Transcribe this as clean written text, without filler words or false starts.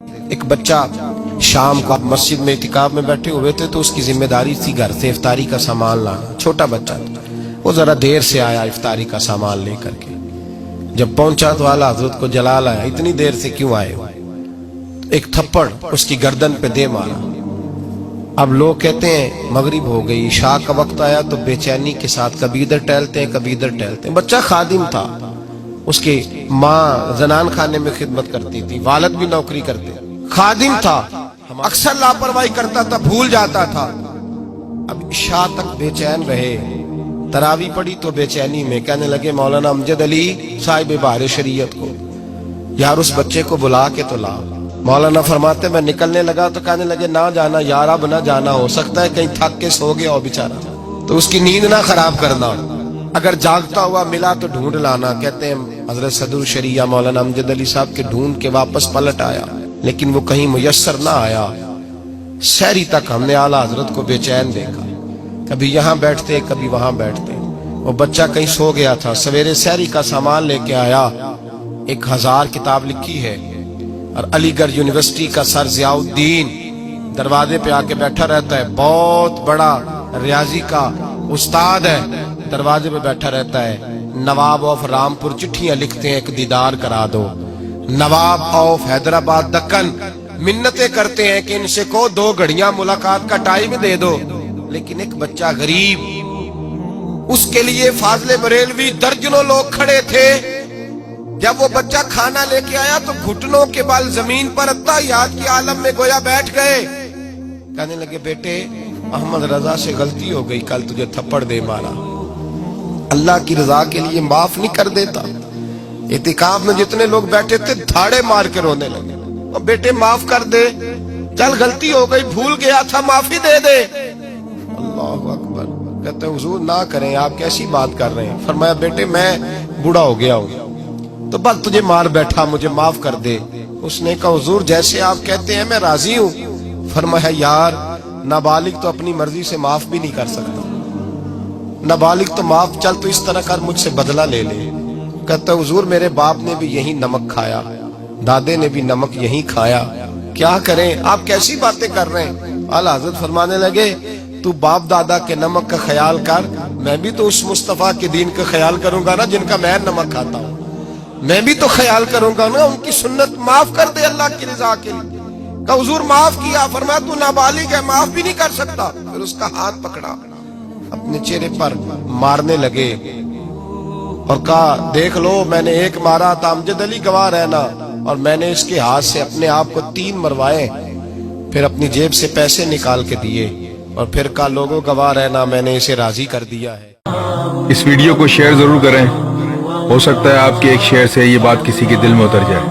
ایک بچہ شام کو مسجد میں اعتکاف میں بیٹھے ہوئے تھے تو اس کی ذمہ داری تھی گھر سے افطاری کا سامان لانا. چھوٹا بچہ وہ ذرا دیر سے آیا افطاری کا سامان لے کر کے. جب پہنچا تو اعلیٰ حضرت کو جلال آیا, اتنی دیر سے کیوں آئے ہو؟ ایک تھپڑ اس کی گردن پہ دے مارا. اب لوگ کہتے ہیں مغرب ہو گئی, عشاء کا وقت آیا تو بے چینی کے ساتھ کبھی ادھر ٹہلتے ہیں کبھی ادھر ٹہلتے ہیں. بچہ خادم تھا, اس کی ماں زنان خانے میں خدمت کرتی تھی, والد بھی نوکری کرتے, خادم تھا, اکثر لاپرواہی کرتا تھا, بھول جاتا تھا. اب عشاء تک بے چین رہے, تراویح پڑھی تو بے چینی میں کہنے لگے مولانا امجد علی صاحب بہار شریعت کو, یار اس بچے کو بلا کے تو لا. مولانا فرماتے میں نکلنے لگا تو کہنے لگے نہ جانا یار, اب نہ جانا, ہو سکتا ہے کہیں تھک کے سو گیا ہو بیچارہ, تو اس کی نیند نہ خراب کرنا, اگر جاگتا ہوا ملا تو ڈھونڈ لانا. کہتے ہیں حضرت صدر شریعہ مولانا امجد علی صاحب کے ڈھونڈ کے واپس پلٹ آیا, لیکن وہ کہیں میسر نہ آیا. سحری تک ہم نے اعلیٰ حضرت کو بے چین دیکھا, کبھی یہاں بیٹھتے کبھی وہاں بیٹھتے. وہ بچہ کہیں سو گیا تھا, سویرے سحری کا سامان لے کے آیا, 1000 کتاب لکھی ہے, اور علی گڑھ یونیورسٹی کا سر ضیاء الدین دروازے پہ آ کے بیٹھا رہتا ہے, بہت بڑا ریاضی کا استاد ہے, دروازے پہ بیٹھا رہتا ہے. نواب آف رامپور چٹھیاں لکھتے ہیں ایک دیدار کرا دو, نواب آف حیدرآباد دکن منتیں کرتے ہیں کہ ان سے کو 2 گھڑیاں ملاقات کا ٹائم دے دو. لیکن ایک بچہ غریب, اس کے لیے فاضل بریلوی درجنوں لوگ کھڑے تھے. جب وہ بچہ کھانا لے کے آیا تو گھٹنوں کے بال زمین پر اتحیات کے عالم میں گویا بیٹھ گئے. کہنے لگے بیٹے احمد رضا سے غلطی ہو گئی, کل تجھے تھپڑ دے مارا, اللہ کی رضا کے لیے معاف نہیں کر دیتا. اعتکاف میں جتنے لوگ بیٹھے تھے دھاڑے مار کے رونے لگے, بیٹے معاف کر دے, چل غلطی ہو گئی, بھول گیا تھا, معافی دے دے. اللہ اکبر. کہتے ہیں حضور نہ کریں, آپ کیسی بات کر رہے ہیں؟ فرمایا بیٹے میں بوڑھا ہو گیا ہوں تو بس تجھے مار بیٹھا, مجھے معاف کر دے. اس نے کہا حضور جیسے آپ کہتے ہیں میں راضی ہوں. فرمایا یار نابالغ تو اپنی مرضی سے معاف بھی نہیں کر سکتا, نابالغ تو معاف, چل تو اس طرح کر مجھ سے بدلہ لے لے. کہتا حضور میرے باپ نے بھی یہی نمک کھایا, دادے نے بھی نمک یہی کھایا, کیا کریں, آپ کیسی باتیں کر رہے ہیں؟ اعلیٰ حضرت فرمانے لگے تو باپ دادا کے نمک کا خیال کر, میں بھی تو اس مصطفیٰ کے دین کا خیال کروں گا نا جن کا میں نمک کھاتا ہوں, میں بھی تو خیال کروں گا نا, ان کی سنت معاف کر دے اللہ کی رضا کے لیے. کہ حضور معاف کیا. فرمایا تو نابالغ ہے, معاف بھی نہیں کر سکتا. پھر اس کا ہاتھ پکڑا, اپنے چہرے پر مارنے لگے اور کہا دیکھ لو میں نے 1 مارا تھا, امجد علی گواہ رہنا, اور میں نے اس کے ہاتھ سے اپنے آپ کو 3 مروائے. پھر اپنی جیب سے پیسے نکال کے دیے اور پھر کہا لوگوں گواہ رہنا میں نے اسے راضی کر دیا ہے. اس ویڈیو کو شیئر ضرور کریں, ہو سکتا ہے آپ کے ایک شیئر سے یہ بات کسی کے دل میں اتر جائے.